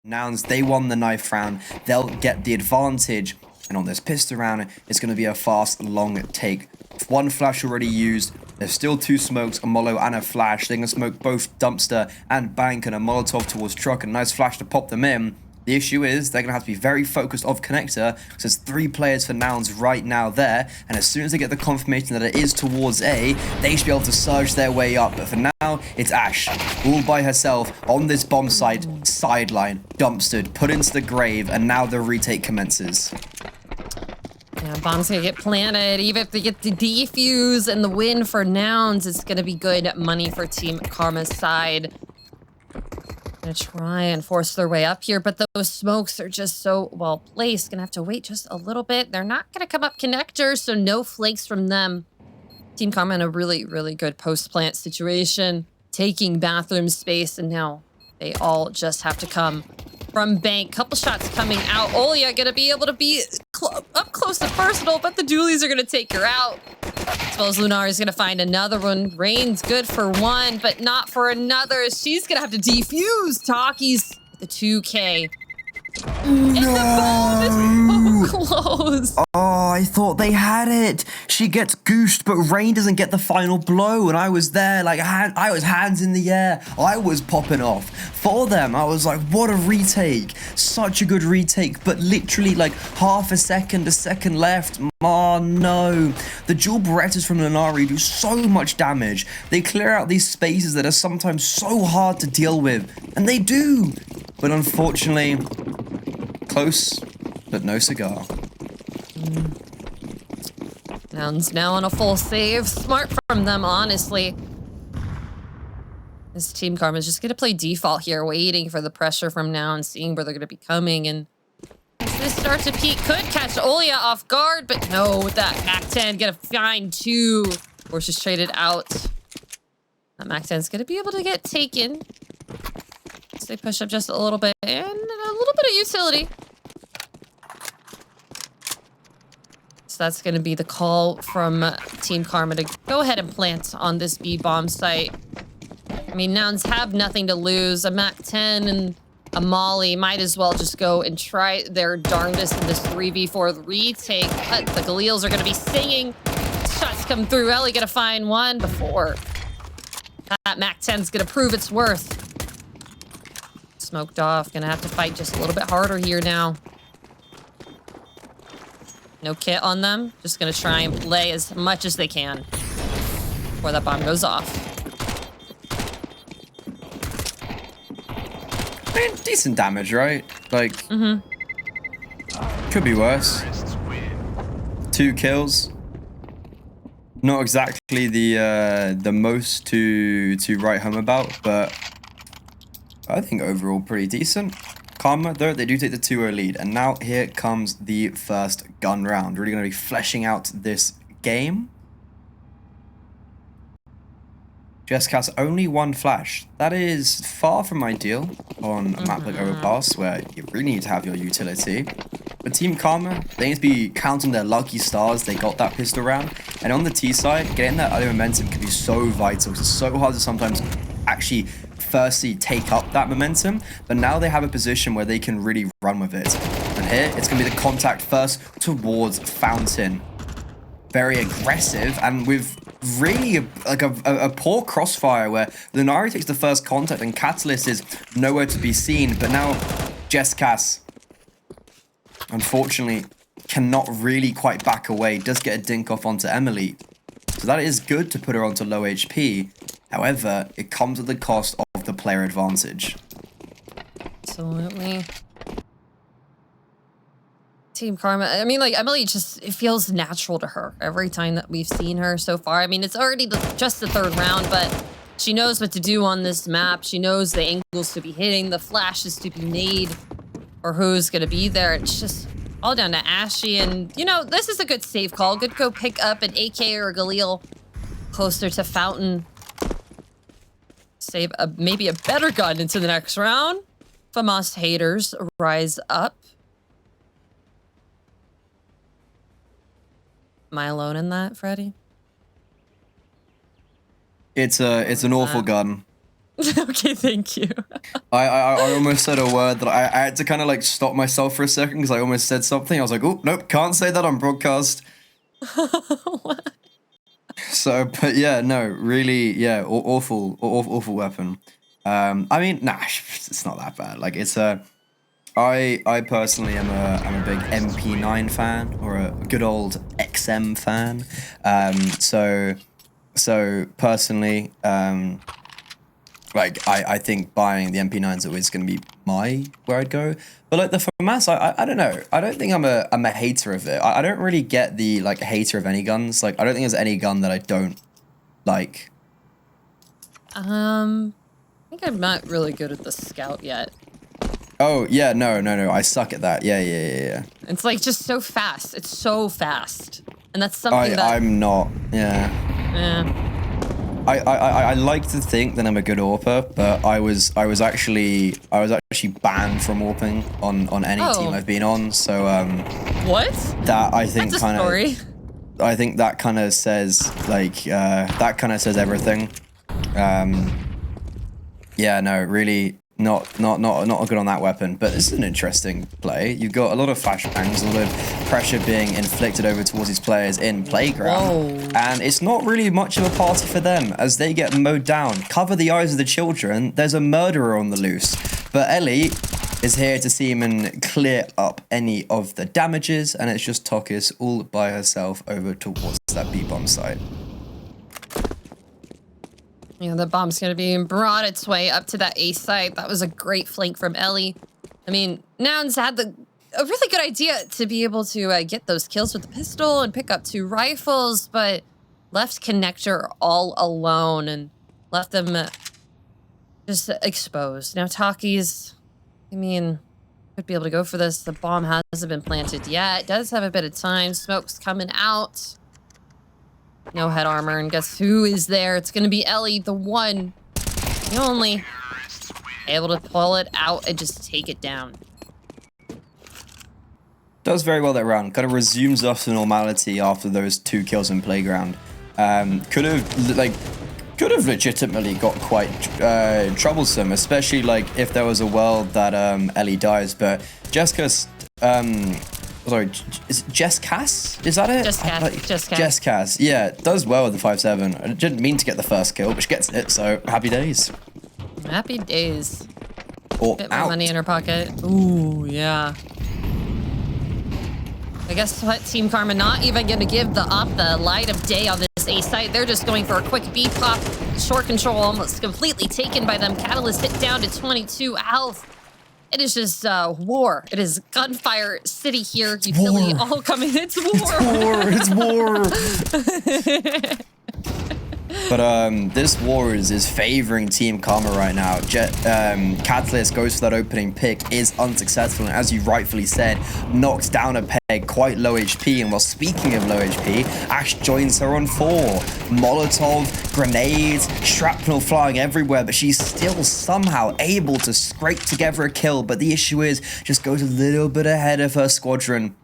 Nouns, they won the knife round. They'll get the advantage. And on this pistol round, it's going to be a fast, long take. One flash already used. There's still two smokes, a mollo and a flash. They're going to smoke both dumpster and bank and a molotov towards truck. A nice flash to pop them in. The issue is they're going to have to be very focused off connector because there's 3 players for Nouns right now there. And as soon as they get the confirmation that it is towards A, they should be able to surge their way up. But for now, it's Ashe, all by herself on this bomb site, sideline, dumpstered, put into the grave, and now the retake commences. Yeah, bomb's gonna get planted. Even if they get the defuse and the win for Nouns, it's gonna be good money for Team Karma's side. Gonna try and force their way up here, but those smokes are just so well placed. Gonna have to wait just a little bit. They're not gonna come up connectors, so no flakes from them. Team Karma in a really, really good post-plant situation, taking bathroom space, and now they all just have to come from bank. Couple shots coming out. Olya gonna be able to be up close and personal, but the dualies are gonna take her out. As well as Lunar is gonna find another one. Rain's good for one, but not for another. She's gonna have to defuse Taki's the 2K. And the bomb is so close. Oh, I thought they had it. She gets goosed, but Rain doesn't get the final blow. And I was there, like, I was hands in the air. I was popping off for them. I was like, what a retake. Such a good retake, but literally like half a second left. Oh no. The dual Berettas from Lunari do so much damage. They clear out these spaces that are sometimes so hard to deal with. And they do. But unfortunately, close, but no cigar. Nouns now on a full save. Smart from them, honestly. This Team Karma is just going to play default here, waiting for the pressure from Nouns, seeing where they're going to be coming. And as this starts to peak, could catch Olya off guard, but no, with that MAC-10, going to find 2. Forces traded out. That MAC-10 is going to be able to get taken. So they push up just a little bit, and a little bit of utility. So that's going to be the call from Team Karma to go ahead and plant on this B-bomb site. I mean, Nouns have nothing to lose. A MAC-10 and a Molly might as well just go and try their darndest in this 3v4 retake. But the Galils are going to be singing. Shots come through. Ellie going to find one before that MAC-10 is going to prove its worth. Smoked off. Going to have to fight just a little bit harder here now. No kit on them. Just going to try and play as much as they can before that bomb goes off. I mean, decent damage, right? Like, could be worse. 2 kills. Not exactly the most to write home about, but I think overall pretty decent. Karma, though, they do take the 2-0 lead. And now here comes the first gun round. Really going to be fleshing out this game. Jessicas only 1 flash. That is far from ideal on a map like Overpass, where you really need to have your utility. But Team Karma, they need to be counting their lucky stars. They got that pistol round. And on the T side, getting that early momentum can be so vital. It's so hard to sometimes actually firstly take up that momentum, but now they have a position where they can really run with it. And here, it's going to be the contact first towards Fountain. Very aggressive, and with really a poor crossfire where Lunari takes the first contact and Catalyst is nowhere to be seen, but now Jessicas, unfortunately, cannot really quite back away. Does get a dink off onto Emily. So that is good to put her onto low HP. However, it comes at the cost of the player advantage. Absolutely. Team Karma, I mean, like, Emily just, it feels natural to her every time that we've seen her so far. I mean, it's already just the 3rd round, but she knows what to do on this map. She knows the angles to be hitting, the flashes to be made, or who's going to be there. It's just all down to Ashe, and, you know, this is a good save call. Good go pick up an AK or a Galil closer to Fountain. Save maybe a better gun into the next round. FAMAS haters rise up. Am I alone in that, Freddy? It's an awful gun. Okay, thank you. I almost said a word that I had to kind of like stop myself for a second because I almost said something. I was like, oh, nope, can't say that on broadcast. So, but yeah, no, really, yeah, awful weapon. I mean, nah, it's not that bad. Like, it's a, I personally I'm a big MP9 fan or a good old XM fan. So personally, like I think buying the MP9 is always going to be where I'd go. But like the FAMAS, I don't know. I don't think I'm a hater of it. I don't really get the like hater of any guns. Like I don't think there's any gun that I don't like. I think I'm not really good at the scout yet. Oh yeah, no. I suck at that. Yeah. It's like just so fast. It's so fast, and that's something that I'm not. Yeah. Yeah. I like to think that I'm a good AWPer, but I was actually banned from AWPing on any team I've been on. So What? that I think That's a story. I think that kind of says like that kind of says everything. Yeah, no, really not good on that weapon, but this is an interesting play. You've got a lot of flashbangs, a lot of pressure being inflicted over towards these players in playground. Whoa. And it's not really much of a party for them as they get mowed down. Cover the eyes of the children, there's a murderer on the loose. But Ellie is here to see him and clear up any of the damages, and it's just Tokis all by herself over towards that B-bomb site. Yeah, the bomb's going to be brought its way up to that A site. That was a great flank from Ellie. I mean, Nouns had a really good idea to be able to get those kills with the pistol and pick up 2 rifles, but left Connector all alone and left them just exposed. Now, Takis, I mean, could be able to go for this. The bomb hasn't been planted yet. It does have a bit of time. Smoke's coming out. No head armor, and guess who is there? It's gonna be Ellie, the one, the only, able to pull it out and just take it down. Does very well that round. Kind of resumes us to normality after those 2 kills in playground. Could have legitimately got quite troublesome, especially like if there was a world that Ellie dies. But Jessica's sorry, is it Jess Cass? Is that it? Jess Cass. Yeah, does well with the 5-7. I didn't mean to get the first kill, but she gets it, so happy days. Happy days. Or bit more money in her pocket. Ooh, yeah. I guess what, Team Karma not even going to give the light of day on this A site. They're just going for a quick B pop. Short control almost completely taken by them. Catalyst hit down to 22 health. It is just war. It is gunfire city here. Utility all coming. It's war. It's war. But this war is favoring Team Karma right now. Catalyst goes for that opening pick, is unsuccessful, and as you rightfully said, knocks down a peg, quite low HP. And while speaking of low HP, Ashe joins her on 4. Molotov, grenades, shrapnel flying everywhere, but she's still somehow able to scrape together a kill. But the issue is, just goes a little bit ahead of her squadron.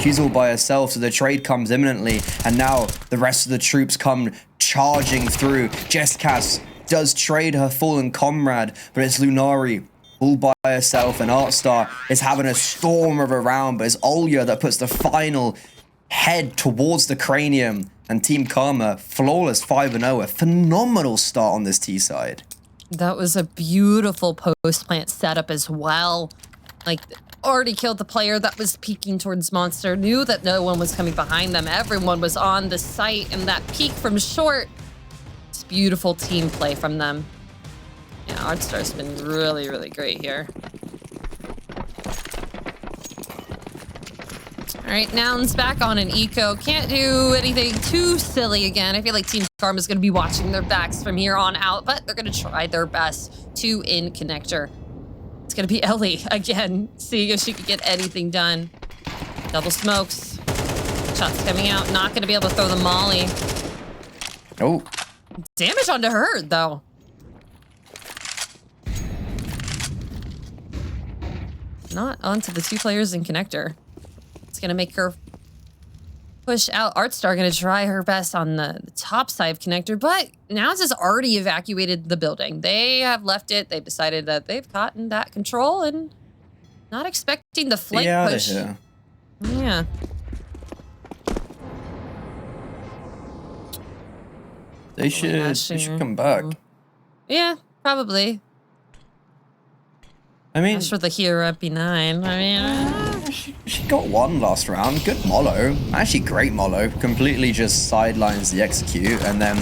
She's all by herself, so the trade comes imminently, and now the rest of the troops come charging through. Jesscass does trade her fallen comrade, but it's Lunari all by herself, and artStar is having a storm of a round, but it's Olya that puts the final head towards the cranium, and Team Karma, flawless 5-0, a phenomenal start on this T side. That was a beautiful post-plant setup as well. Like, already killed the player that was peeking towards Monster, knew that no one was coming behind them. Everyone was on the site, and that peek from short, it's beautiful team play from them. Yeah, artStar's been really, really great here. All right, Nouns back on an eco. Can't do anything too silly again. I feel like Team Karma's going to be watching their backs from here on out, but they're going to try their best to in connector. It's going to be Ellie again, seeing if she could get anything done. Double smokes. Shots coming out. Not going to be able to throw the molly. Oh. Damage onto her, though. Not onto the 2 players in connector. It's going to make her push out. artStar gonna try her best on the top side of connector, but Nouns has already evacuated the building. They have left it. They've decided that they've gotten that control and not expecting the flank push. Yeah. They should come back. Yeah, probably. I mean, as for the hero at B9, I mean, she got one last round. Good mollo. Actually, great mollo. Completely just sidelines the execute, and then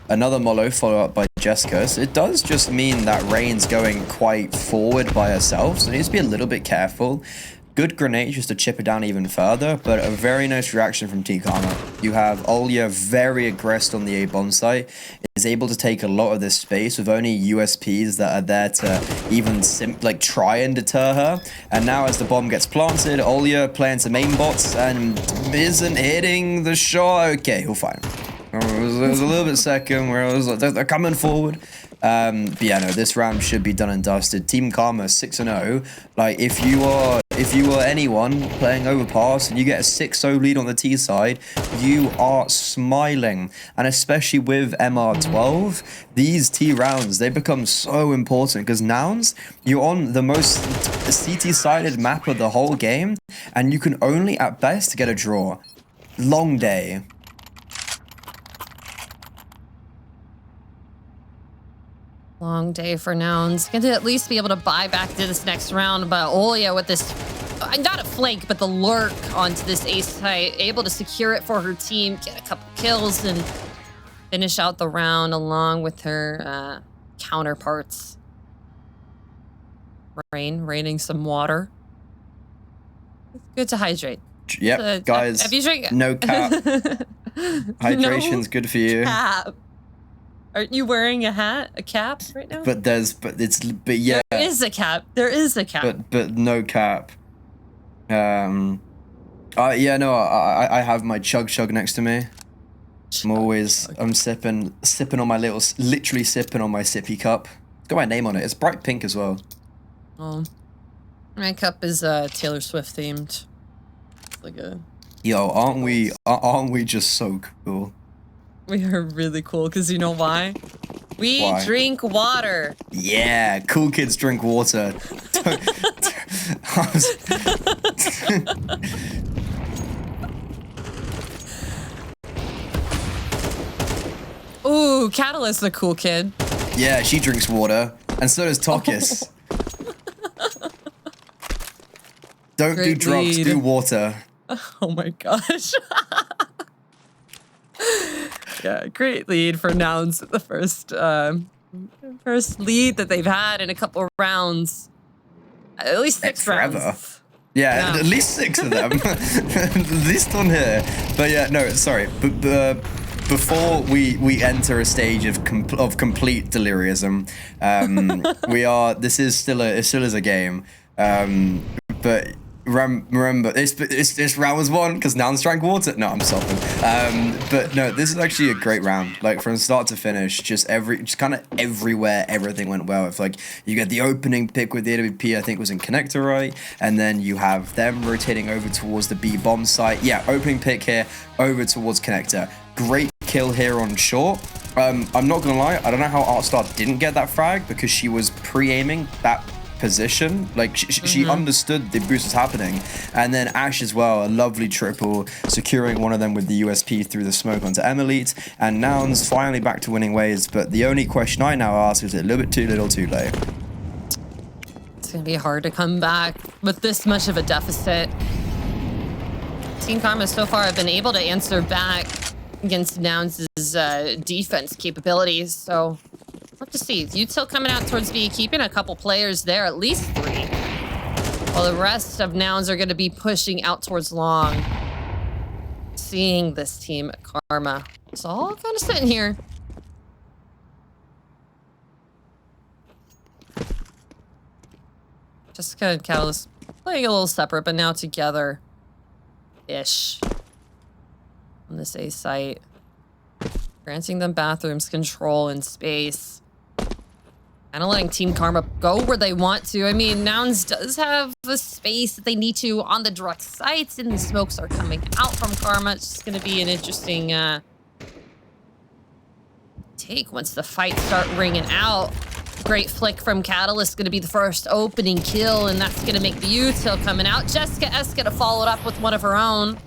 another mollo follow up by Jessica. So it does just mean that Rain's going quite forward by herself, so needs to be a little bit careful. Good grenade just to chip it down even further, but a very nice reaction from Team Karma. You have Olya very aggressive on the A bomb site, is able to take a lot of this space with only USPs that are there to even try and deter her. And now as the bomb gets planted, Olya playing some aim bots and isn't hitting the shot. Okay, he'll find him. It was a little bit second where I was like, they're coming forward. But yeah, no, this round should be done and dusted. Team Karma 6-0. Like, if you are anyone playing Overpass and you get a 6-0 lead on the T side, you are smiling. And especially with MR12, these T rounds, they become so important because Nouns, you're on the most CT-sided map of the whole game, and you can only at best get a draw. Long day. long day for Nouns. Going to at least be able to buy back to this next round, but Olya with this, not a flank, but the lurk onto this ace site, able to secure it for her team, get a couple kills, and finish out the round along with her counterparts. Raining some water. It's good to hydrate. Yep, guys, have you drank? No cap. Hydration's no good for you. Cap. Aren't you wearing a cap right now? But yeah. There is a cap. There is a cap. But no cap. Yeah, no, I have my chug next to me. I'm sipping on my literally sipping on my sippy cup. It's got my name on it. It's bright pink as well. Oh, my cup is Taylor Swift themed. It's like a. Yo, aren't we just so cool? We are really cool because you know why? Why? Drink water. Yeah, cool kids drink water. Ooh, Catalyst's a cool kid. Yeah, she drinks water, and so does Tokis. Don't do drugs, do water. Oh my gosh. Yeah, great lead for Nouns. The first lead that they've had in a couple of rounds. At least 6 rounds. Yeah, at least 6 of them. At least on here. But yeah, no, sorry. Before we enter a stage of complete delirium, this is still a game. But remember, this round was won because Nouns drank water. No, I'm stopping. But no, this is actually a great round. Like from start to finish, just kind of everywhere, everything went well. If like you get the opening pick with the AWP, I think was in connector, right? And then you have them rotating over towards the B bomb site. Yeah, opening pick here over towards connector. Great kill here on short. I'm not gonna lie, I don't know how artStar didn't get that frag because she was pre-aiming that position. Like she understood the boost was happening. And then Ashe as well, a lovely triple, securing one of them with the USP through the smoke onto Elite. And Nouns finally back to winning ways. But the only question I now ask is, a little bit too little too late? It's gonna be hard to come back with this much of a deficit. Team Karma so far have been able to answer back against Nouns' defense capabilities, so we'll have to see. Util coming out towards B, keeping a couple players there, at least 3. While the rest of Nouns are going to be pushing out towards long. Seeing this team Karma. It's all kind of sitting here. Jessica and Catalyst playing a little separate, but now together-ish. On this A site. Granting them bathrooms, control, and space. Kind of letting Team Karma go where they want to. I mean, Nouns does have a space that they need to on the direct sites, and the smokes are coming out from Karma. It's just going to be an interesting take once the fights start ringing out. Great flick from Catalyst, going to be the first opening kill, and that's going to make the util coming out. Jessica S going to follow it up with one of her own.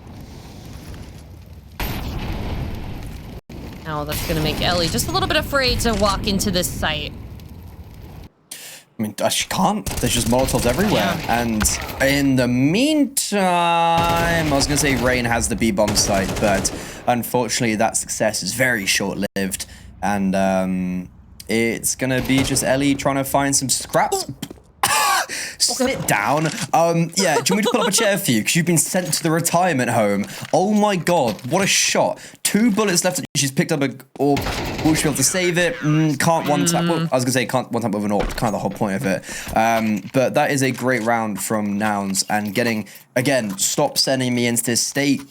Now that's going to make Ellie just a little bit afraid to walk into this site. I mean, she can't. There's just Molotovs everywhere. Yeah. And in the meantime, I was going to say Rain has the B-bomb site, but unfortunately that success is very short-lived. And it's going to be just Ellie trying to find some scraps. Sit down. Yeah, do you want me to pull up a chair for you? Because you've been sent to the retirement home. Oh my god, what a shot. 2 bullets left. She's picked up a orb. Will she be able to save it? Can't one-tap. Well, I was going to say can't one-tap with an orb. Kind of the whole point of it. But that is a great round from Nouns. And getting, again, stop sending me into this state,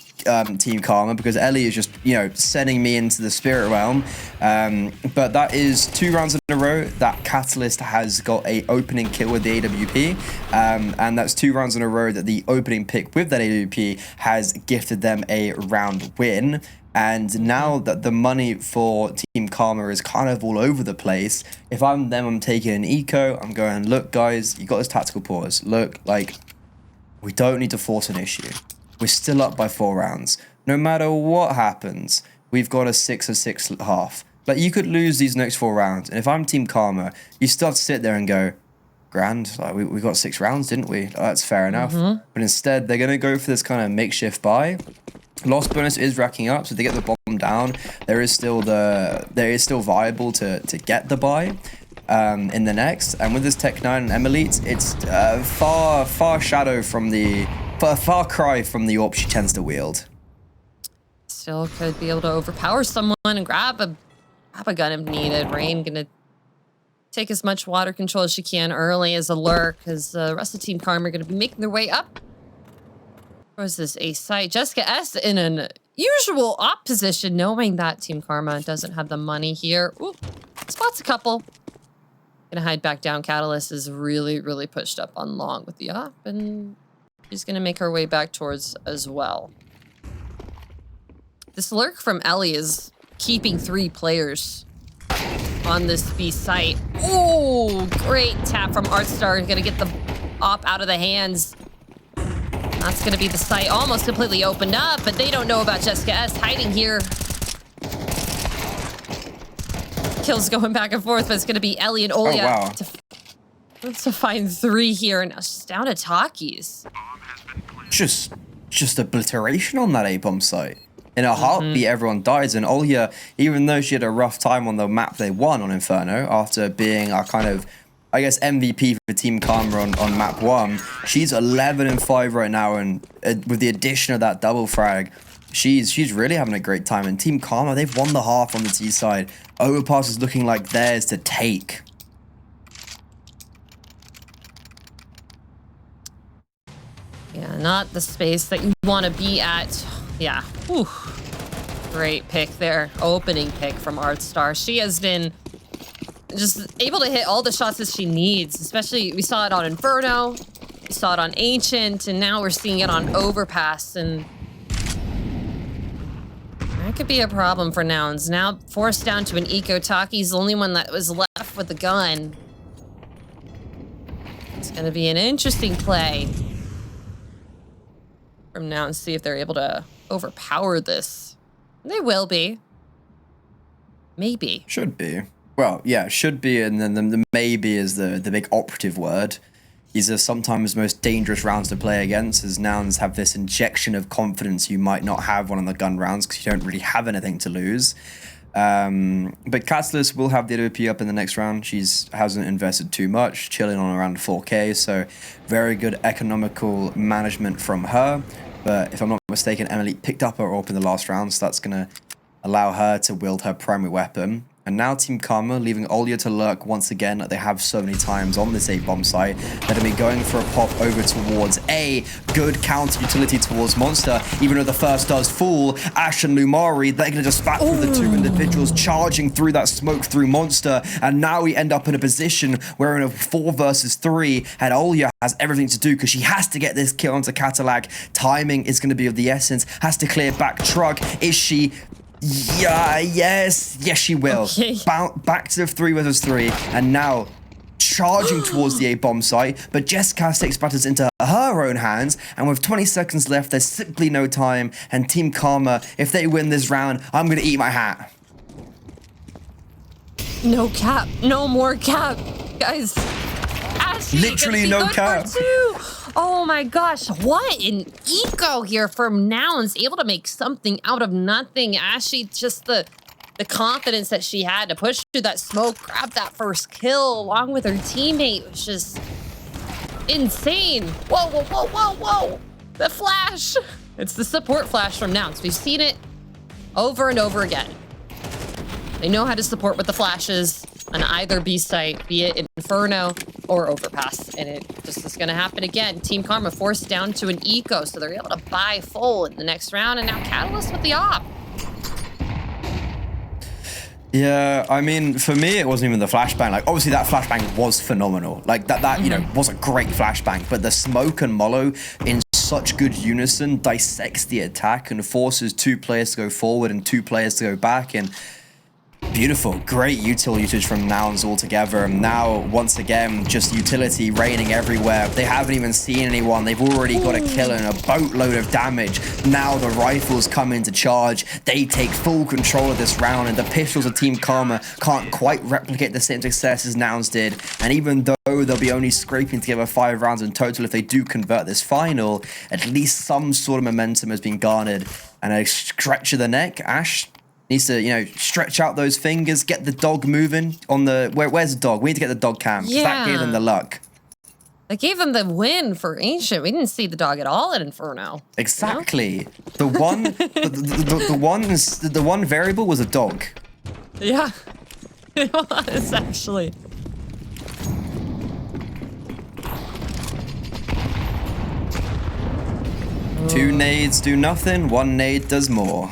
Team Karma, because Ellie is just, you know, sending me into the spirit realm. But that is 2 rounds in a row that Catalyst has got a opening kill with the AWP. And that's 2 rounds in a row that the opening pick with that AWP has gifted them a round win. And now that the money for Team Karma is kind of all over the place, if I'm them, I'm taking an eco. I'm going, look, guys, you got this tactical pause. Look, like, we don't need to force an issue. We're still up by 4 rounds. No matter what happens, we've got a 6 or 6.5. Like, you could lose these next 4 rounds. And if I'm Team Karma, you still have to sit there and go, grand, like, we got 6 rounds, didn't we? Oh, that's fair enough. But instead, they're going to go for this kind of makeshift buy. Loss bonus is racking up, so they get the bomb down. There is still viable to get the buy in the next. And with this Tech 9 and Elite, it's far cry from the AWP she tends to wield. Still could be able to overpower someone and grab a gun if needed. Rain gonna take as much water control as she can early as a lurk, because the rest of Team Karma are gonna be making their way up. Where's this ace site? Jessica S in an usual op position, knowing that Team Karma doesn't have the money here. Ooh, spots a couple. Gonna hide back down. Catalyst is really pushed up on long with the op, and she's gonna make her way back towards as well. This lurk from Ellie is keeping 3 players on this B site. Oh, great tap from artStar. Gonna get the op out of the hands. That's going to be the site almost completely opened up, but they don't know about Jessica S hiding here. Kills going back and forth, but it's going to be Ellie and Olya to find 3 here. And now she's down to Takis. Just obliteration on that A-bomb site. In a heartbeat, everyone dies. And Olya, even though she had a rough time on the map they won on Inferno, after being our kind of, I guess, MVP for Team Karma on map 1. She's 11-5 right now, and with the addition of that double frag, she's really having a great time. And Team Karma, they've won the half on the T side. Overpass is looking like theirs to take. Yeah, not the space that you want to be at. Yeah, whew. Great pick there. Opening pick from artStar. She has been just able to hit all the shots that she needs, especially we saw it on Inferno, we saw it on Ancient, and now we're seeing it on Overpass, and that could be a problem for Nouns. Now forced down to an eco. Taki's the only one that was left with the gun. It's going to be an interesting play from Nouns, see if they're able to overpower this. They will be. Maybe. Should be. Well, yeah, should be, and then the maybe is the big operative word. These are sometimes the most dangerous rounds to play against, as Nouns have this injection of confidence you might not have on the gun rounds because you don't really have anything to lose. But Catalyst will have the AWP up in the next round. She hasn't invested too much, chilling on around 4K, so very good economical management from her. But if I'm not mistaken, Emily picked up her AWP in the last round, so that's going to allow her to wield her primary weapon. And now Team Karma leaving Olya to lurk once again, like they have so many times on this A bomb site. They're going to be going for a pop over towards A. Good counter utility towards Monster. Even though the first does fall, Ashe and Lumari, they're going to just bat through the two individuals, charging through that smoke through Monster. And now we end up in a position where in a 4 versus 3, and Olya has everything to do because she has to get this kill onto Catalag. Timing is going to be of the essence. Has to clear back truck. Is she... Yeah, yes, she will. Okay. Back to 3 versus 3, and now charging towards the A bomb site, but Jessica takes matters into her own hands, and with 20 seconds left, there's simply no time, and Team Karma, if they win this round, I'm gonna eat my hat. No cap, no more cap, guys. Ashe, Literally no cap. Oh my gosh, what an eco here from Nouns, able to make something out of nothing. Ashe, just the confidence that she had to push through that smoke, grab that first kill along with her teammate was just insane. Whoa, whoa, whoa, whoa, whoa. The flash. It's the support flash from Nouns. We've seen it over and over again. They know how to support with the flashes on either B site, be it Inferno or Overpass. And it just is going to happen again. Team Karma forced down to an eco, so they're able to buy full in the next round. And now Catalyst with the op. Yeah, I mean, for me, it wasn't even the flashbang. Like, obviously, that flashbang was phenomenal. Like, that you know, was a great flashbang. But the smoke and Molo in such good unison dissects the attack and forces 2 players to go forward and 2 players to go back. And beautiful, great util usage from Nouns altogether. And now, once again, just utility raining everywhere. They haven't even seen anyone. They've already got a kill and a boatload of damage. Now the rifles come into charge. They take full control of this round, and the pistols of Team Karma can't quite replicate the same success as Nouns did. And even though they'll be only scraping together 5 rounds in total if they do convert this final, at least some sort of momentum has been garnered. And a stretch of the neck, Ashe needs to, you know, stretch out those fingers, get the dog moving on the... Where's the dog? We need to get the dog cam. Yeah. That gave them the luck. That gave them the win for Ancient. We didn't see the dog at all at Inferno. Exactly. You know? The one... the one variable was a dog. Yeah. It was, actually. Two nades do nothing, 1 nade does more.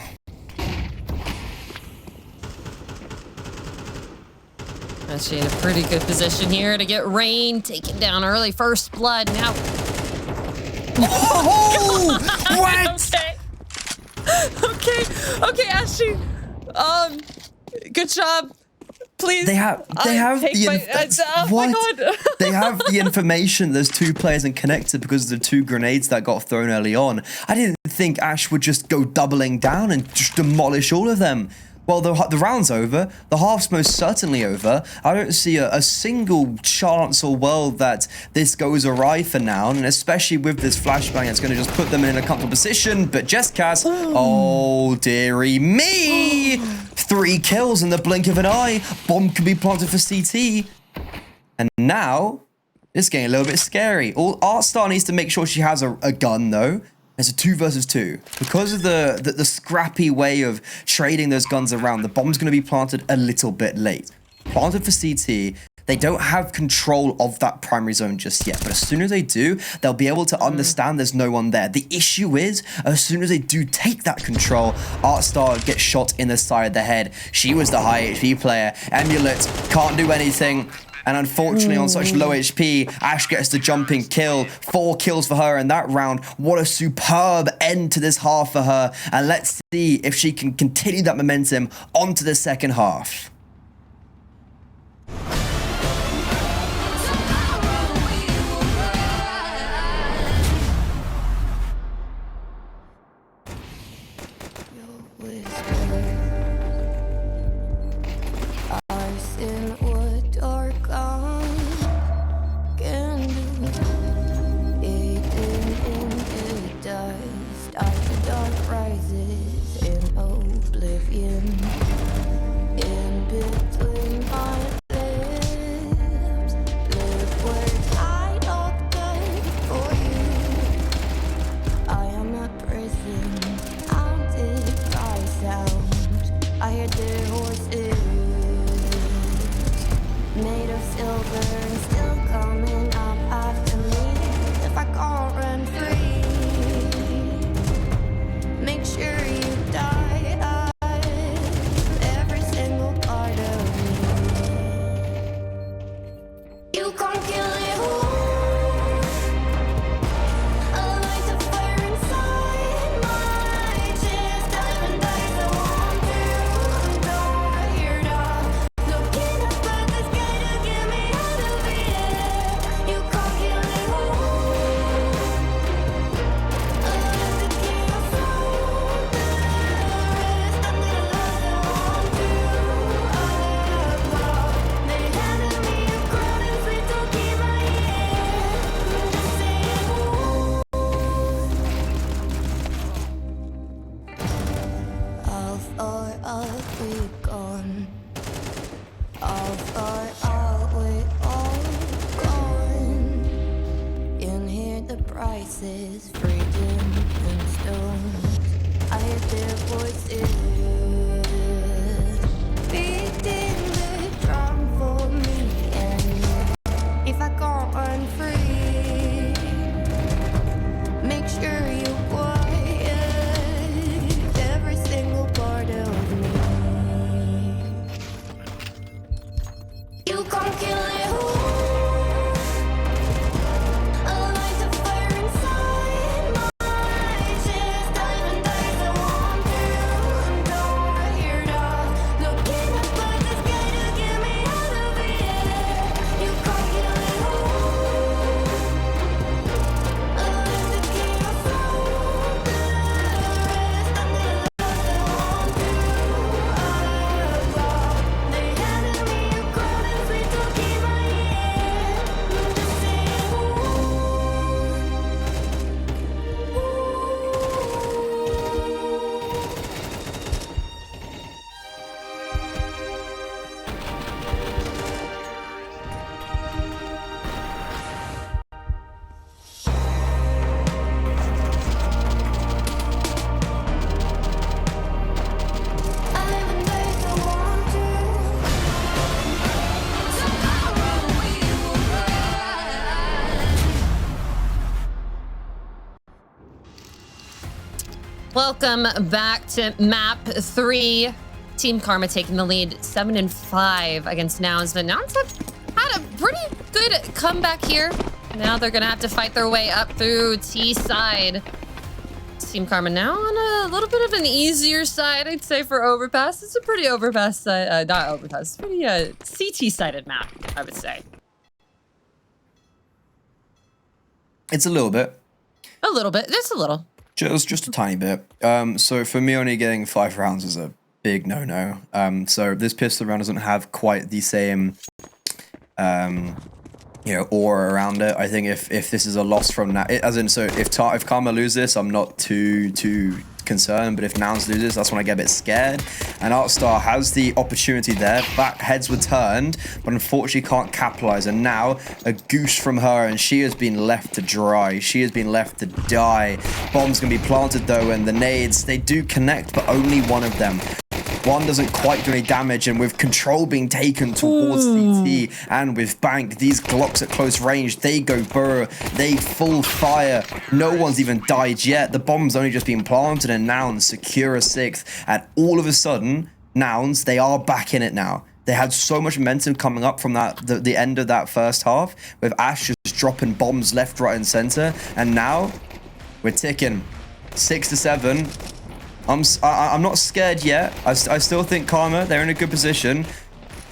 Actually in a pretty good position here to get Rain taken down early. First blood now. Oh! What? Okay, Ashe. Good job. Please. They have the my God. They have the information. There's 2 players and connected because of the 2 grenades that got thrown early on. I didn't think Ashe would just go doubling down and just demolish all of them. Well, the round's over. The half's most certainly over. I don't see a single chance or world that this goes awry for now, and especially with this flashbang, it's going to just put them in a comfortable position. But Jesscas, oh dearie me, 3 kills in the blink of an eye. Bomb can be planted for CT, and now it's getting a little bit scary. artStar needs to make sure she has a gun though. It's a 2 versus 2. Because of the scrappy way of trading those guns around, the bomb's going to be planted a little bit late. Planted for CT. They don't have control of that primary zone just yet, but as soon as they do, they'll be able to understand there's no one there. The issue is, as soon as they do take that control, artStar gets shot in the side of the head. She was the high HP player. Amulet can't do anything. And unfortunately, on such low HP, Ashe gets the jumping kill. 4 kills for her in that round. What a superb end to this half for her. And let's see if she can continue that momentum onto the second half. Rises in oblivion, in Welcome back to map 3. Team Karma taking the lead 7-5 against Nouns. The Nouns have had a pretty good comeback here. Now they're gonna have to fight their way up through T side. Team Karma now on a little bit of an easier side, I'd say, for Overpass. It's a pretty Overpass side, not Overpass, it's pretty CT-sided map, I would say. It's a little bit. A little bit, just a little. Just a tiny bit. So for me, only getting 5 rounds is a big no-no. So this pistol round doesn't have quite the same, aura around it. I think if this is a loss from now, as in, so if Karma lose this, I'm not too concerned. But if Nouns loses, that's when I get a bit scared. And artStar has the opportunity there. Back heads were turned, but unfortunately can't capitalize. And now a goose from her, and she has been left to dry. She has been left to die. Bomb's gonna be planted though, and the nades, they do connect, but only one of them. One doesn't quite do any damage, and with control being taken towards CT and with Bank, these Glocks at close range, they go burr, they full fire. No one's even died yet. The bomb's only just been planted, and Nouns secure a 6th. And all of a sudden, Nouns, they are back in it now. They had so much momentum coming up from the end of that first half, with Ashe just dropping bombs left, right, and center. And now we're ticking 6-7. I'm not scared yet. I still think Karma, they're in a good position.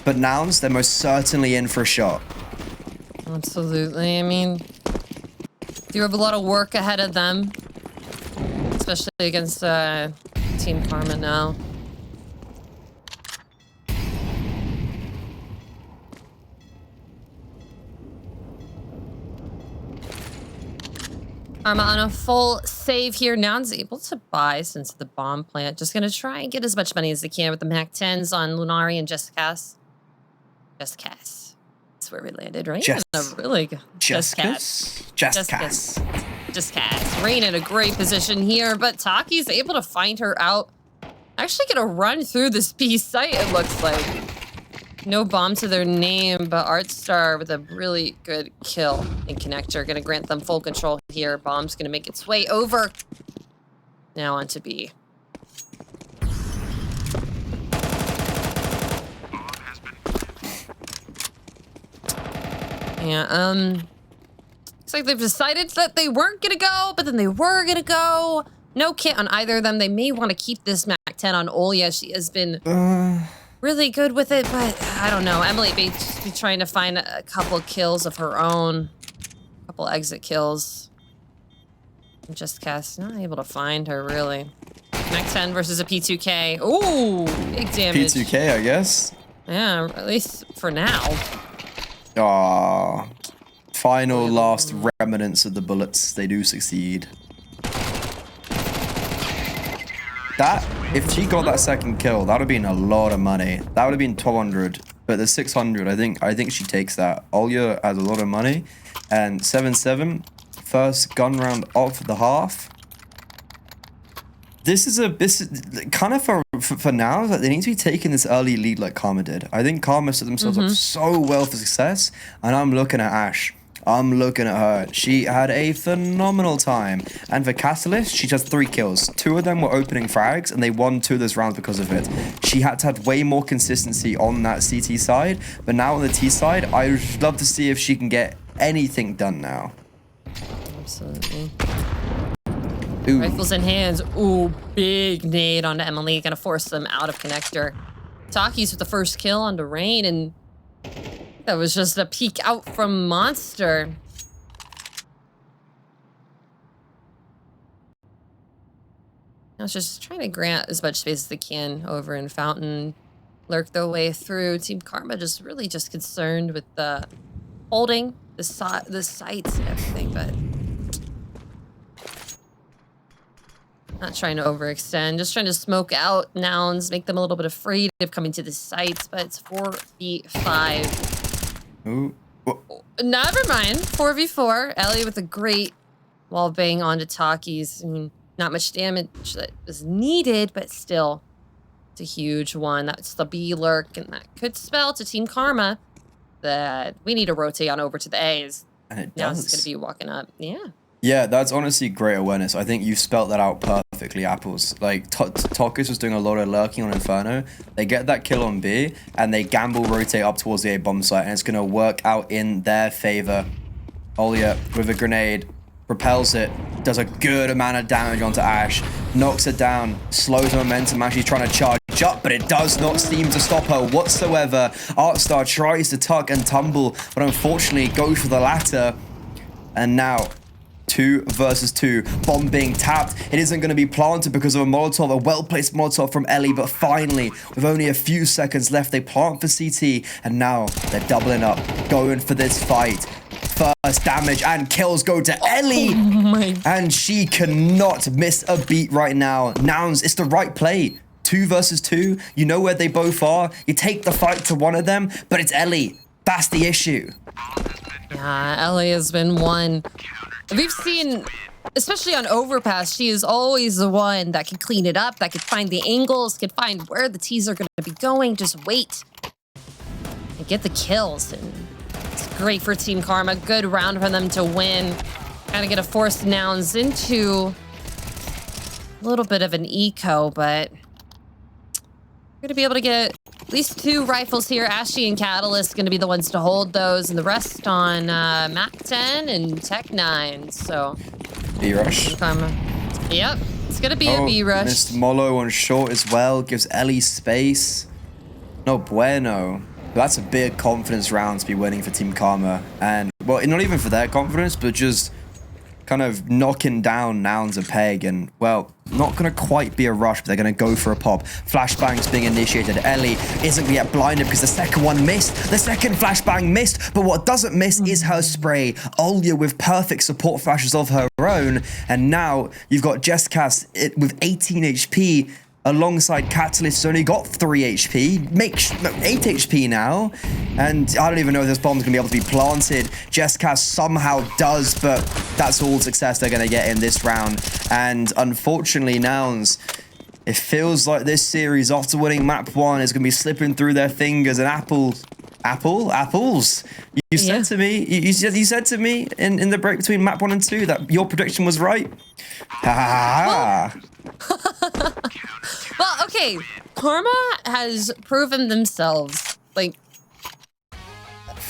But Nouns, they're most certainly in for a shot. Absolutely. I mean, you have a lot of work ahead of them. Especially against Team Karma now. Karma on a full save here. Nouns able to buy since the bomb plant. Just gonna try and get as much money as they can with the Mac 10s on Lunari and Just Cass. Just Cass. That's where we landed, right? Just really good. Just Cass. Just Cass. Just Cass. Rain in a great position here, but Taki's able to find her out. Actually gonna run through this B site, it looks like. No bomb to their name, but artStar with a really good kill in connector. Gonna grant them full control here. Bomb's gonna make its way over. Now on to B. Yeah, looks like they've decided that they weren't gonna go, but then they were gonna go. No kit on either of them. They may want to keep this Mac 10 on Olya. She has been really good with it, but I don't know. Emily may just be trying to find a couple kills of her own. A couple exit kills. Just cast, not able to find her, really. Mac 10 versus a P2K. Ooh, big damage. P2K, I guess. Yeah, at least for now. Ah, final last remnants of the bullets. They do succeed. That, if she got that second kill, that would have been a lot of money. That would have been 1,200. But the 600, I think she takes that. Olya has a lot of money, and 7-7, first gun round of the half. This is kind of for now. Like, they need to be taking this early lead like Karma did. I think Karma set themselves up so well for success, and I'm looking at Ashe. I'm looking at her. She had a phenomenal time. And for Catalyst, she just 3 kills. 2 of them were opening frags, and they won 2 of those rounds because of it. She had to have way more consistency on that CT side. But now on the T side, I would love to see if she can get anything done now. Absolutely. Ooh. Rifles in hands. Ooh, big nade onto Emily. Gonna force them out of connector. Taki's with the first kill onto Rain, and that was just a peek out from Monster. I was just trying to grant as much space as they can over in Fountain. Lurk their way through. Team Karma just really just concerned with the holding, the sights and everything, but not trying to overextend, just trying to smoke out Nouns, make them a little bit afraid of coming to the sites, but it's 4v5. Ooh. Never mind. 4v4. Ellie with a great wall bang onto Taki's. I mean, not much damage that was needed, but still, it's a huge one. That's the B lurk, and that could spell to Team Karma that we need to rotate on over to the A's. And it Now does. it's going to be walking up. Yeah. Yeah, that's honestly great awareness. I think you spelt that out perfectly, Apples. Like, Tokus was doing a lot of lurking on Inferno. They get that kill on B, and they gamble rotate up towards the A bomb site, and it's going to work out in their favor. Olya with a grenade, propels it, does a good amount of damage onto Ashe, knocks her down, slows momentum as she's trying to charge up, but it does not seem to stop her whatsoever. artStar tries to tuck and tumble, but unfortunately goes for the latter. And now 2 versus 2. Bomb being tapped. It isn't going to be planted because of a Molotov, a well-placed Molotov from Ellie, but finally, with only a few seconds left, they plant for CT, and now they're doubling up, going for this fight. First damage and kills go to Ellie, and she cannot miss a beat right now. Nouns, it's the right play. 2 versus 2. You know where they both are. You take the fight to one of them, but it's Ellie. That's the issue. Yeah, Ellie has been one. We've seen, especially on Overpass, she is always the one that can clean it up, that can find the angles, can find where the T's are going to be going. Just wait and get the kills. And it's great for Team Karma. Good round for them to win. Kind of get a forced Nouns into a little bit of an eco, but we're going to be able to get at least 2 rifles here. Ashe and Catalyst going to be the ones to hold those, and the rest on Mac 10 and Tech 9. So B-rush. Yep, it's going to be a B-rush. Missed Molo on short as well. Gives Ellie space. No bueno. That's a big confidence round to be winning for Team Karma. And, well, not even for their confidence, but just kind of knocking down Nouns a peg, and, well, not going to quite be a rush, but they're going to go for a pop. Flashbangs being initiated. Ellie isn't going to get blinded because the second one missed. The second flashbang missed, but what doesn't miss is her spray. Olya with perfect support flashes of her own, and now you've got Jesscast with 18 HP alongside Catalyst, who's only got 3 HP, makes 8 HP now, and I don't even know if this bomb's gonna be able to be planted. Jesscast somehow does, but that's all success they're gonna get in this round, and unfortunately, Nouns, It feels like this series, after winning map 1, is going to be slipping through their fingers. And apples. You said to me, you said to me in the break between map 1 and 2 that your prediction was right. Ha ha ha. Well, okay. Karma has proven themselves. Like,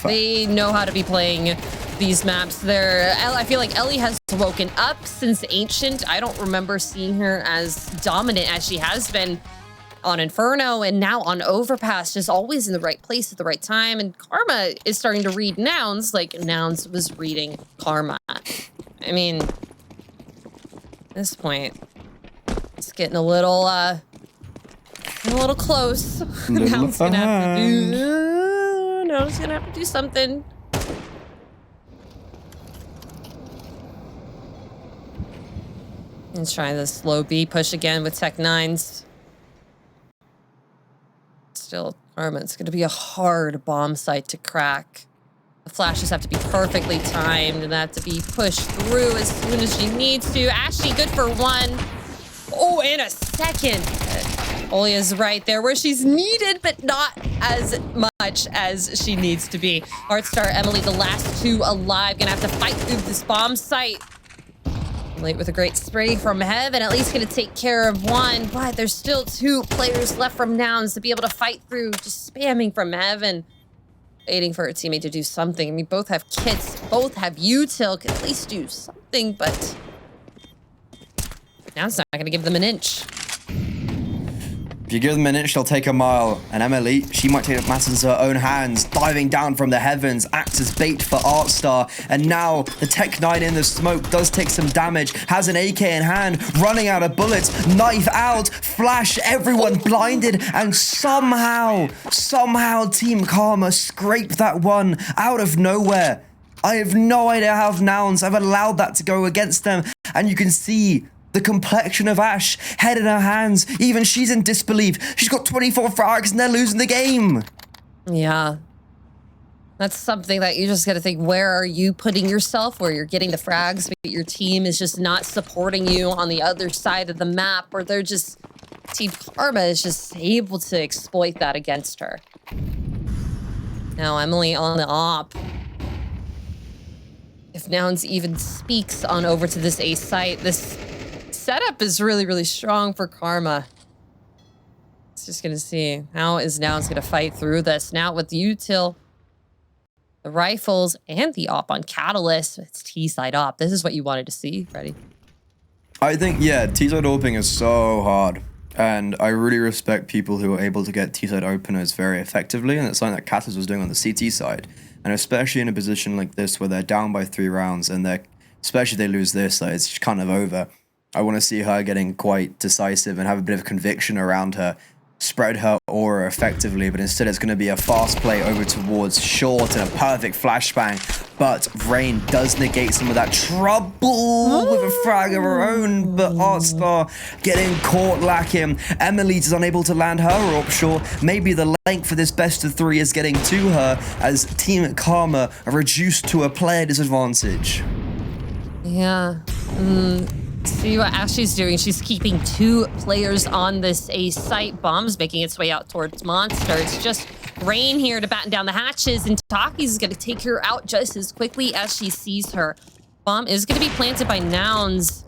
they know how to be playing these maps. I feel like Ellie has woken up since Ancient. I don't remember seeing her as dominant as she has been on Inferno and now on Overpass, just always in the right place at the right time. And Karma is starting to read Nouns like Nouns was reading Karma. I mean, at this point, it's getting a little close. Nouns gonna have to do. Nouns gonna have to do something. Let's try this slow B push again with Tech 9s. Still, Karma, it's going to be a hard bomb site to crack. The flashes have to be perfectly timed and they have to be pushed through as soon as she needs to. Ashe, good for 1. Oh, in a second. Olya's right there where she's needed, but not as much as she needs to be. artStar, Emily, the last 2 alive, gonna have to fight through this bomb site. Late with a great spray from Heaven, at least gonna take care of 1, but there's still 2 players left from Nouns to be able to fight through, just spamming from Heaven, waiting for her teammate to do something. I mean, both have kits, both have util, could at least do something, but Nouns not gonna give them an inch. If you give them an inch, they'll take a mile. And Emily, she might take matters into her own hands, diving down from the heavens, acts as bait for artStar. And now the Tech 9 in the smoke does take some damage, has an AK in hand, running out of bullets, knife out, flash, everyone blinded, and somehow Team Karma scraped that one out of nowhere. I have no idea how Nouns have allowed that to go against them, and you can see the complexion of Ashe, head in her hands. Even she's in disbelief. She's got 24 frags and they're losing the game. Yeah. That's something that you just got to think, where are you putting yourself, where you're getting the frags, but your team is just not supporting you on the other side of the map, or they're just, Team Karma is just able to exploit that against her. Now Emily on the op. If Nouns even speaks on over to this A site, this setup is really, really strong for Karma. It's just gonna see how is Nouns gonna fight through this now with util, the rifles, and the op on Catalyst. It's T-side op. This is what you wanted to see, Freddie. I think, yeah, T-side oping is so hard. And I really respect people who are able to get T-side openers very effectively. And it's something that Catalyst was doing on the CT side. And especially in a position like this where they're down by 3 rounds and especially if they lose this, like, it's kind of over. I want to see her getting quite decisive and have a bit of conviction around her, spread her aura effectively, but instead it's going to be a fast play over towards short and a perfect flashbang. But Rain does negate some of that trouble with a frag of her own, but artStar getting caught lacking. Emily is unable to land her AWP short. Maybe the length for this best of 3 is getting to her as Team Karma are reduced to a player disadvantage. Yeah. See what Ashley's doing. She's keeping 2 players on this A site. Bomb's making its way out towards Monster. It's just Rain here to batten down the hatches, and Taki's is going to take her out just as quickly as she sees her. Bomb is going to be planted by Nouns.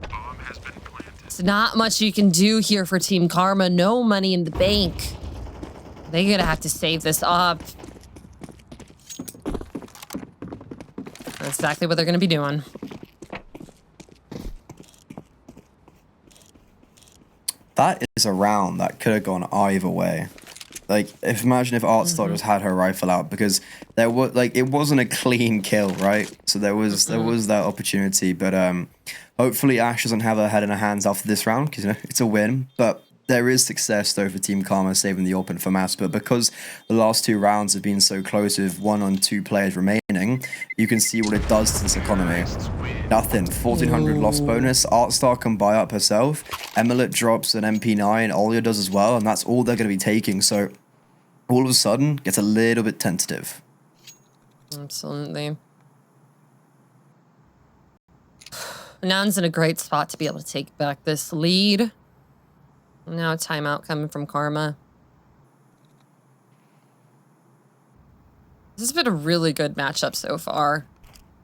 It's not much you can do here for Team Karma. No money in the bank. They're going to have to save this up. That's exactly what they're going to be doing. That is a round that could have gone either way. Like, imagine if artStar just had her rifle out, because there was it wasn't a clean kill, right? So there was that opportunity, but hopefully Ashe doesn't have her head in her hands after this round, because it's a win. But there is success though for Team Karma saving the open for Mass, but because the last 2 rounds have been so close with 1 on 2 players remaining, you can see what it does to this economy. Nothing. 1400 loss bonus. artStar can buy up herself. Emilet drops an MP9. Olya does as well, and that's all they're going to be taking. So all of a sudden, gets a little bit tentative. Absolutely. Nouns in a great spot to be able to take back this lead. Now timeout coming from Karma. This has been a really good matchup so far.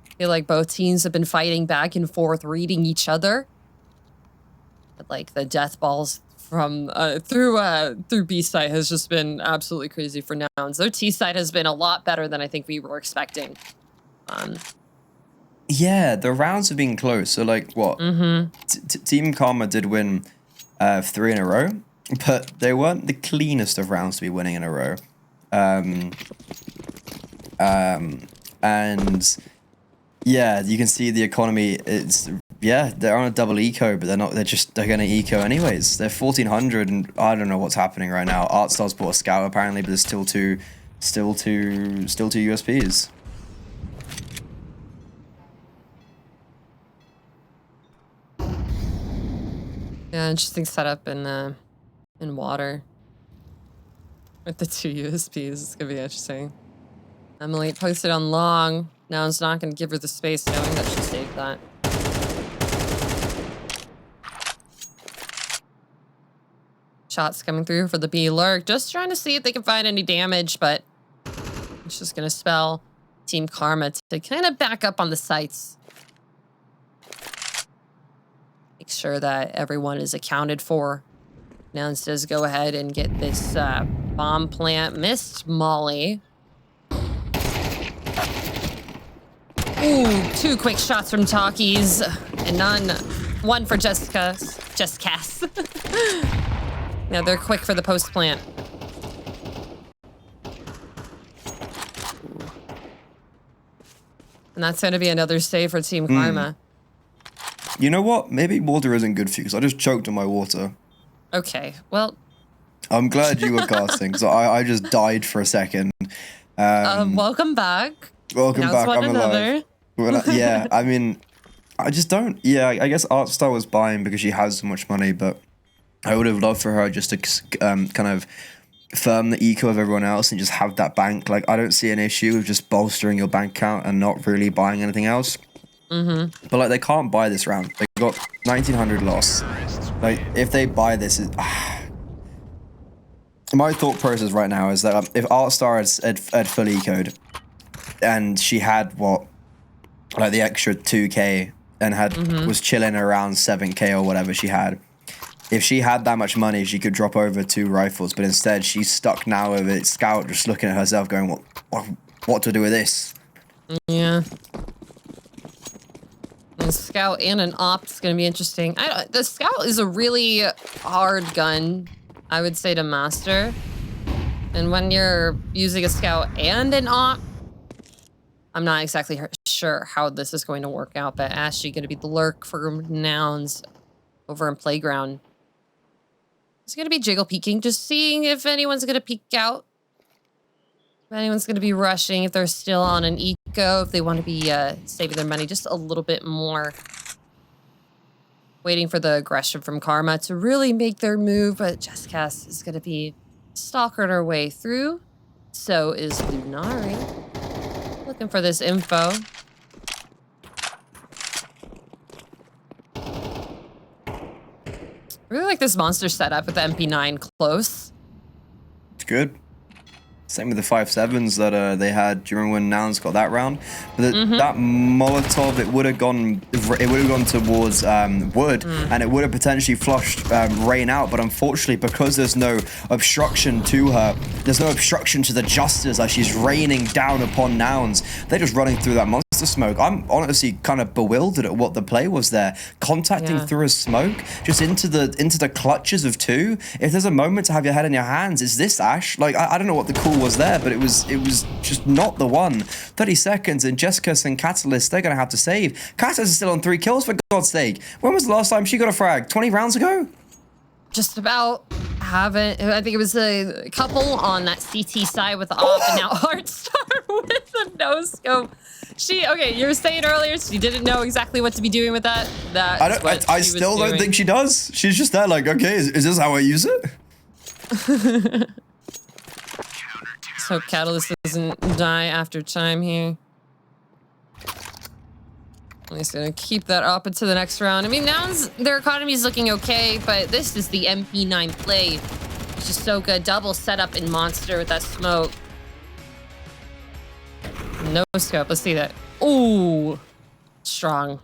I feel like both teams have been fighting back and forth, reading each other. But like the death balls from through B side has just been absolutely crazy for Nouns. Their T side has been a lot better than I think we were expecting. Yeah, the rounds have been close. So like what? Team Karma did win 3 in a row, but they weren't the cleanest of rounds to be winning in a row. And yeah, you can see the economy. It's they're on a double eco, but they're not. They're gonna eco anyways. They're 1400, and I don't know what's happening right now. artStar's bought a scout apparently, but there's still two USPs. Yeah, interesting setup in water with the 2 USPs. It's gonna be interesting. Emily posted on long. Nouns not gonna give her the space, knowing that she saved that. Shots coming through for the B lurk. Just trying to see if they can find any damage, but it's just gonna spell Team Karma to kind of back up on the sites. Make sure that everyone is accounted for. Nouns does go ahead and get this bomb plant. Missed Molly. Ooh, 2 quick shots from Talkies, and one for Jessica. Just Cass. Yeah, they're quick for the post plant. And that's going to be another save for Team Karma. You know what? Maybe water isn't good for you because I just choked on my water. Okay, well. I'm glad you were casting because I just died for a second. Welcome back. Welcome back. I'm another. alive. Yeah, I mean, I just don't. Yeah, I guess artStar was buying because she has so much money, but I would have loved for her just to kind of firm the eco of everyone else and just have that bank. Like, I don't see an issue with just bolstering your bank account and not really buying anything else. But like, they can't buy this round. They got 1900 loss. Like, if they buy this, my thought process right now is that if artStar had full eco'd and she had what, like the extra 2k and was chilling around 7k or whatever she had. If she had that much money, she could drop over 2 rifles, but instead she's stuck now with a scout just looking at herself going, what to do with this? Yeah. A scout and an op is going to be interesting. The scout is a really hard gun, I would say, to master. And when you're using a scout and an op, I'm not exactly sure how this is going to work out, but Ashe going to be the lurk for Nouns over in Playground. It's going to be jiggle peeking, just seeing if anyone's going to peek out. If anyone's going to be rushing, if they're still on an eco, if they want to be saving their money just a little bit more. Waiting for the aggression from Karma to really make their move, but Jessica is going to be stalking her way through. So is Lunari. Looking for this info. I really like this monster setup with the MP9 close. It's good. Same with the 5.7s that they had during when Nouns got that round. But that Molotov, it would have gone towards wood, and it would have potentially flushed Rain out. But unfortunately, because there's no obstruction to her, there's no obstruction to the justice as she's raining down upon Nouns. They're just running through that monster smoke. I'm honestly kind of bewildered at what the play was there. Contacting through a smoke, just into the clutches of 2. If there's a moment to have your head in your hands, is this Ashe? Like, I don't know what the call was there, but it was just not the one. 30 seconds, and Jessica and Catalyst, they're gonna have to save. Catalyst is still on 3 kills, for God's sake. When was the last time she got a frag? 20 rounds ago? Just about. Haven't. I think it was a couple on that CT side with the op, and now artStar with the no scope. Okay, you were saying earlier she didn't know exactly what to be doing with that. I still don't think she does. She's just there like, okay, is this how I use it? So Catalyst doesn't die after time here. He's gonna keep that up into the next round. I mean, Nouns, their economy is looking okay, but this is the MP9 play. It's just so good. Double setup in Monster with that smoke. No scope. Let's see that. Ooh, strong.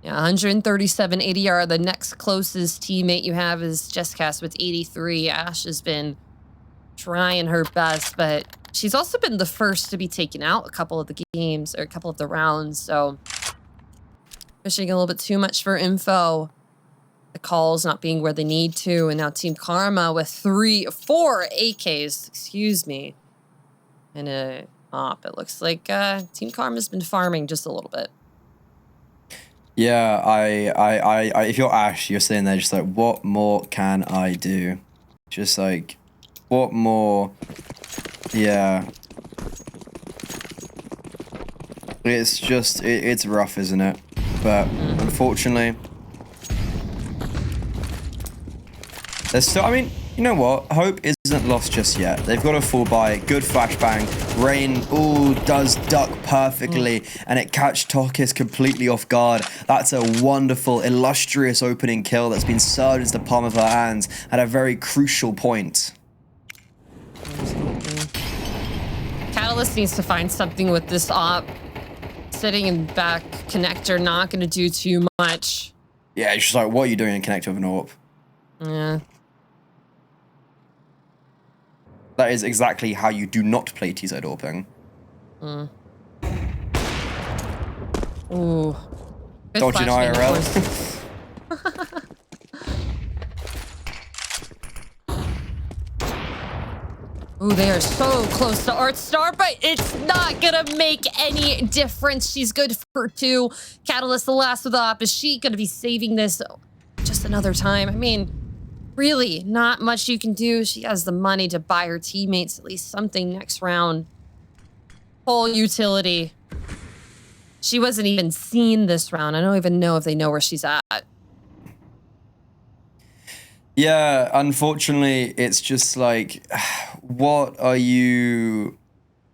Yeah, 137 ADR. The next closest teammate you have is Jesscast with 83. Ashe has been trying her best, but she's also been the first to be taken out a couple of the games or a couple of the rounds. So pushing a little bit too much for info. The calls not being where they need to. And now Team Karma with 4 AKs, excuse me. And a op. It looks like Team Karma's been farming just a little bit. Yeah, I if you're Ashe, you're sitting there just like, what more can I do? Just like, what more? Yeah. It's just, it's rough, isn't it? But unfortunately, there's still, I mean, you know what? Hope isn't lost just yet. They've got a full buy, good flashbang. Rain, ooh, does duck perfectly, and it catch Tokis completely off guard. That's a wonderful, illustrious opening kill that's been served into the palm of her hands at a very crucial point. Catalyst needs to find something with this op. Sitting in back connector, not going to do too much. Yeah, it's just like, what are you doing in connector with an AWP? Yeah. That is exactly how you do not play TZ AWPing. Ooh. Good Dodging flashbang, IRL. of course. Ooh, they are so close to artStar, but it's not gonna make any difference. She's good for 2. Catalyst, the last of the op. Is she gonna be saving this just another time? I mean, really, not much you can do. She has the money to buy her teammates at least something next round. Full utility. She wasn't even seen this round. I don't even know if they know where she's at. Yeah, unfortunately, it's just like, what are you...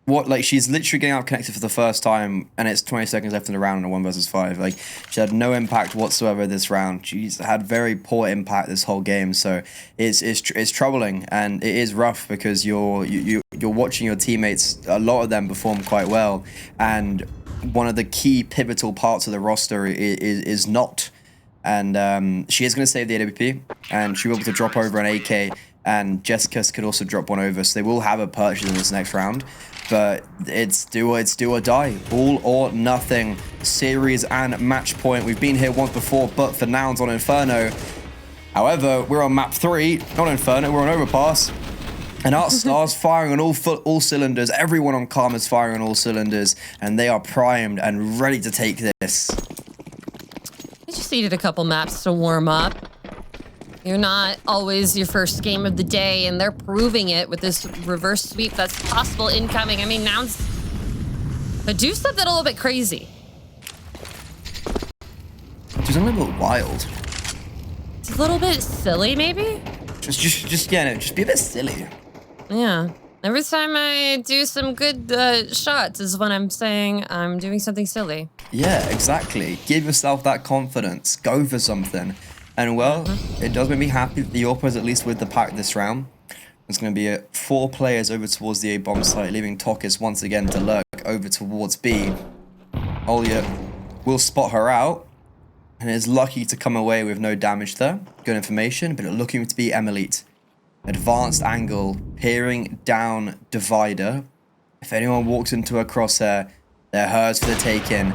What, like, she's literally getting out connected for the first time, and it's 20 seconds left in the round in a 1 versus 5. Like, she had no impact whatsoever this round. She's had very poor impact this whole game, so it's troubling, and it is rough because you're watching your teammates, a lot of them perform quite well, and one of the key pivotal parts of the roster is not. And she is going to save the AWP, and she'll be able to drop over an AK, and Jessica could also drop one over, so they will have a purchase in this next round. But it's do or die, all or nothing, series and match point. We've been here once before, but for Nouns on Inferno. However, we're on map 3, not Inferno, we're on Overpass. And artStar's firing on all cylinders. Everyone on Karma's firing on all cylinders, and they are primed and ready to take this. You just needed a couple maps to warm up. You're not always your first game of the day, and they're proving it with this reverse sweep that's possible incoming. I mean, Nouns do something a little bit crazy. She's a little bit wild. It's a little bit silly, maybe? Just yeah, no, just be a bit silly. Yeah. Every time I do some good shots is when I'm saying I'm doing something silly. Yeah, exactly. Give yourself that confidence. Go for something. And well, it does make me happy that the Orpa is at least with the pack this round. There's going to be 4 players over towards the A bomb site, leaving Tokis once again to lurk over towards B. Olya will spot her out and is lucky to come away with no damage there. Good information, but looking to be Elite. Advanced angle, peering down divider. If anyone walks into a crosshair, they're hers for the taking.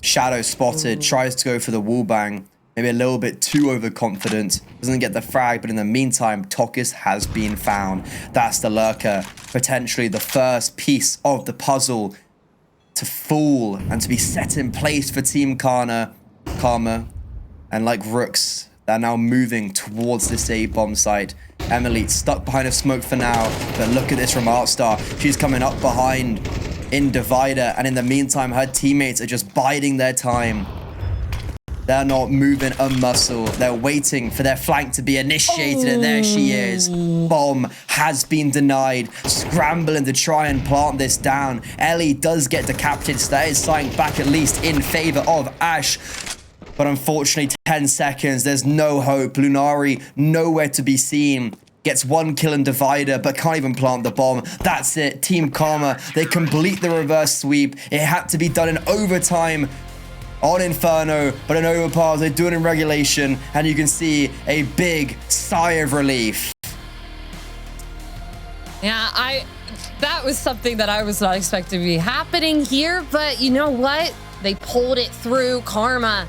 Shadow spotted, tries to go for the wall bang. Maybe a little bit too overconfident. Doesn't get the frag, but in the meantime, Tokis has been found. That's the lurker. Potentially the first piece of the puzzle to fall and to be set in place for Team Karma. And like rooks, they're now moving towards this A bomb site. Emily stuck behind a smoke for now, but look at this from artStar. She's coming up behind in divider, and in the meantime, her teammates are just biding their time. They're not moving a muscle. They're waiting for their flank to be initiated, and there she is. Bomb has been denied. Scrambling to try and plant this down. Ellie does get decapitated, so that is something back at least in favor of Ashe. But unfortunately, 10 seconds. There's no hope. Lunari nowhere to be seen. Gets 1 kill in Divider, but can't even plant the bomb. That's it. Team Karma, they complete the reverse sweep. It had to be done in overtime on Inferno, but in Overpass, they do it in regulation, and you can see a big sigh of relief. Yeah, that was something that I was not expecting to be happening here, but you know what? They pulled it through. Karma